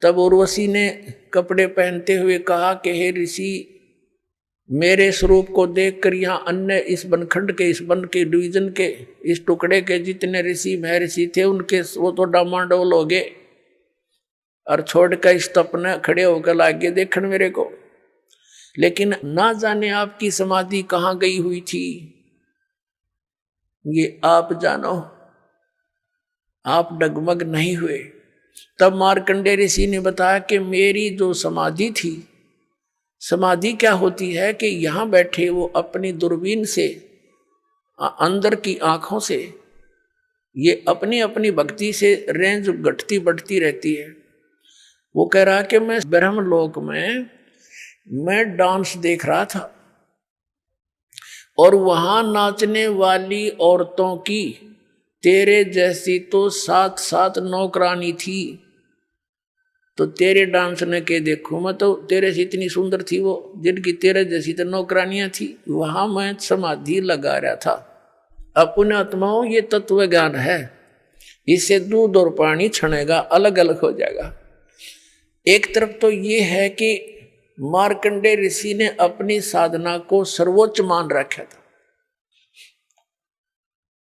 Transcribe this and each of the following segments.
तब उर्वशी ने कपड़े पहनते हुए कहा कि हे ऋषि, मेरे स्वरूप को देखकर यहाँ अन्य इस बनखंड के, इस वन के, डिवीजन के, इस टुकड़े के जितने ऋषि महर्षि थे उनके वो तो डामाडोल हो गए और छोड़कर इस तपने खड़े होकर लागे देखने मेरे को। लेकिन ना जाने आपकी समाधि कहाँ गई हुई थी, ये आप जानो। आप डगमग नहीं हुए। तब मार्कंडेय ऋषि ने बताया कि मेरी जो समाधि थी, समाधि क्या होती है कि यहां बैठे वो अपनी दूरबीन से, अंदर की आंखों से, ये अपनी अपनी भक्ति से रेंज घटती बढ़ती रहती है। वो कह रहा कि मैं ब्रह्मलोक में मैं डांस देख रहा था और वहां नाचने वाली औरतों की तेरे जैसी तो 7-7 नौकरानी थी। तो तेरे डांस ने के देखूं मैं, तो तेरे से इतनी सुंदर थी वो, जिनकी तेरे जैसी तो नौकरानियां थी। वहां मैं समाधि लगा रहा था। अपने आत्माओं, ये तत्व ज्ञान है, इससे दूध और पानी छनेगा, अलग अलग हो जाएगा। एक तरफ तो ये है कि मार्कंडेय ऋषि ने अपनी साधना को सर्वोच्च मान रखा था।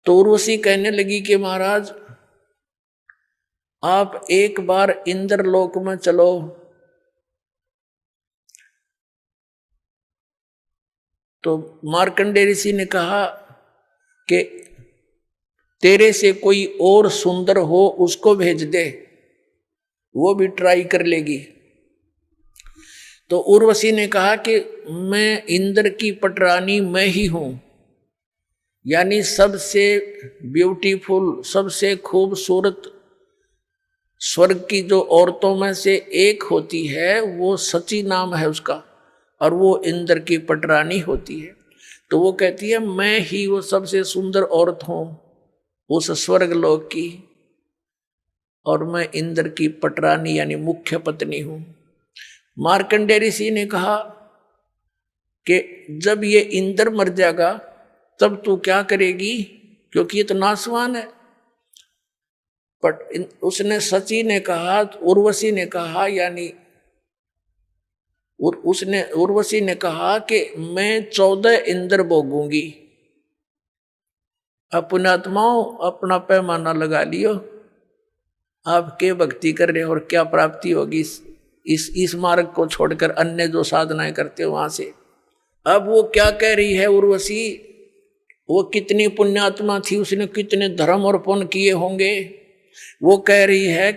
तो उर्वशी कहने लगी कि महाराज, आप एक बार इंद्रलोक में चलो। तो मार्कंडेय ऋषि ने कहा कि तेरे से कोई और सुंदर हो उसको भेज दे, वो भी ट्राई कर लेगी। तो उर्वशी ने कहा कि मैं इंद्र की पटरानी मैं ही हूं, यानी सबसे ब्यूटीफुल, सबसे खूबसूरत स्वर्ग की जो औरतों में से एक होती है, वो सची नाम है उसका, और वो इंद्र की पटरानी होती है। तो वो कहती है मैं ही वो सबसे सुंदर औरत हूं उस स्वर्ग लोक की, और मैं इंद्र की पटरानी यानी मुख्य पत्नी हूं। मार्कंडेय ऋषि ने कहा कि जब ये इंद्र मर जाएगा तब तू क्या करेगी, क्योंकि ये तो नासवान है। पर उसने सची ने कहा, उर्वशी ने कहा, यानी उर्वशी ने कहा कि मैं 14 इंद्र भोगूंगी। अपने आत्माओं, अपना पैमाना लगा लियो, आप क्या भक्ति कर रहे हो और क्या प्राप्ति होगी इस मार्ग को छोड़कर अन्य जो साधनाएं करते हो वहां से। अब वो क्या कह रही है उर्वशी, वो कितनी पुण्यात्मा थी, उसने कितने धर्म और पुण्य किए होंगे। वो कह रही है